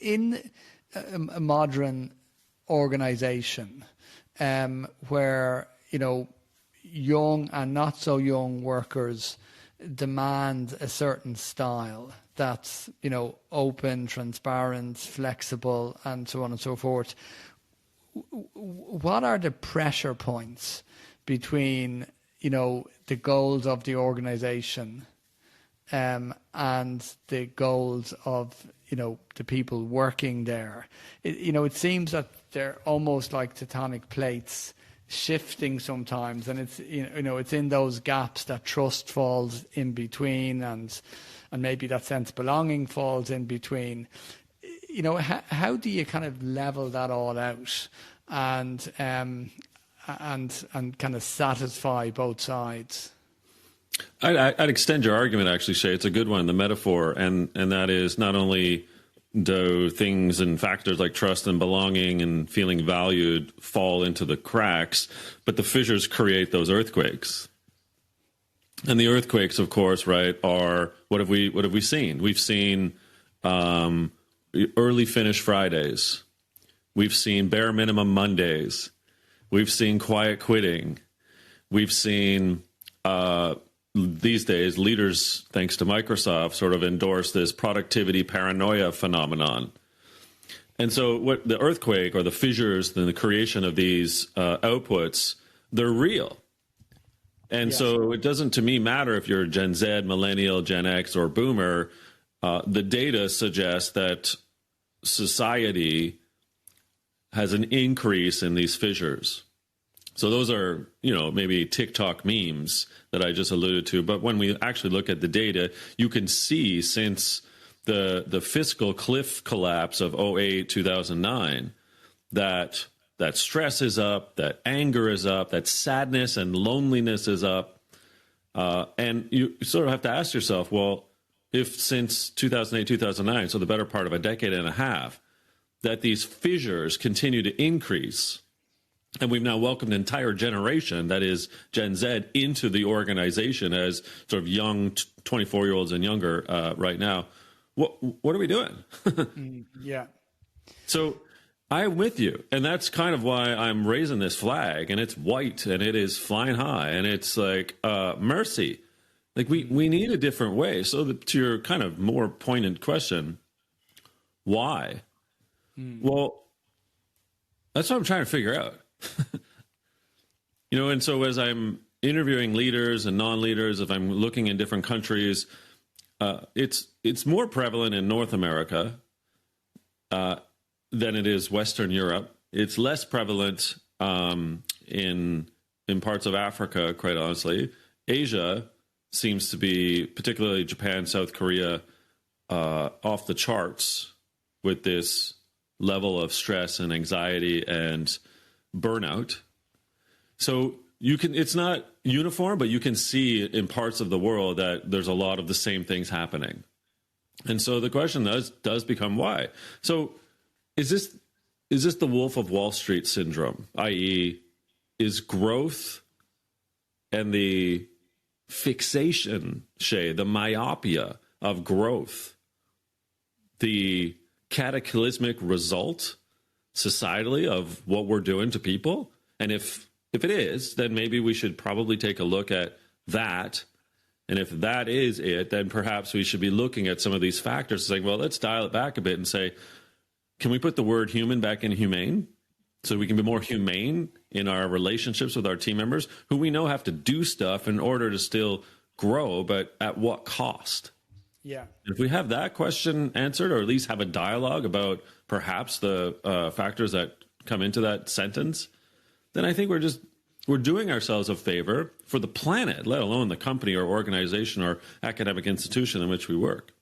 in a modern organization, where, young and not so young workers demand a certain style that's, open, transparent, flexible, and so on and so forth. What are the pressure points between, the goals of the organization and the goals of, the people working there? It seems that they're almost like tectonic plates shifting sometimes, and it's it's in those gaps that trust falls in between, and maybe that sense of belonging falls in between. How do you kind of level that all out and kind of satisfy both sides? I'd extend your argument, actually, Shay. It's a good one, the metaphor, and that is not only do things and factors like trust and belonging and feeling valued fall into the cracks, but the fissures create those earthquakes. And the earthquakes, of course, right, are what have we seen? We've seen early finish Fridays. We've seen bare minimum Mondays. We've seen quiet quitting. We've seen these days, leaders, thanks to Microsoft, sort of endorse this productivity paranoia phenomenon. And so what the earthquake or the fissures and the creation of these outputs, they're real. And so it doesn't, to me, matter if you're Gen Z, Millennial, Gen X, or Boomer. The data suggests that society has an increase in these fissures. So those are, maybe TikTok memes that I just alluded to. But when we actually look at the data, you can see since the fiscal cliff collapse of 2008, 2009, that stress is up, that anger is up, that sadness and loneliness is up. And you sort of have to ask yourself, well, if since 2008, 2009, so the better part of a decade and a half, that these fissures continue to increase, and we've now welcomed an entire generation, that is Gen Z, into the organization as sort of young 24-year-olds and younger right now. What are we doing? Yeah. So I'm with you. And that's kind of why I'm raising this flag. And it's white and it is flying high. And it's like, mercy. Like we need a different way. So to your kind of more poignant question, why? Well, that's what I'm trying to figure out. And so as I'm interviewing leaders and non-leaders, if I'm looking in different countries, it's more prevalent in North America than it is Western Europe. It's less prevalent in parts of Africa, quite honestly. Asia seems to be, particularly Japan, South Korea, off the charts with this level of stress and anxiety and burnout. So it's not uniform, but you can see in parts of the world that there's a lot of the same things happening. And so the question does become why. So is this the Wolf of Wall Street syndrome, i.e., is growth and the fixation, Shay, the myopia of growth, the cataclysmic result societally of what we're doing to people? And if it is, then maybe we should probably take a look at that. And if that is it, then perhaps we should be looking at some of these factors, saying, well, let's dial it back a bit and say, can we put the word human back in humane so we can be more humane in our relationships with our team members who we know have to do stuff in order to still grow, but at what cost? Yeah. If we have that question answered, or at least have a dialogue about perhaps the factors that come into that sentence, then I think we're doing ourselves a favor for the planet, let alone the company or organization or academic institution in which we work.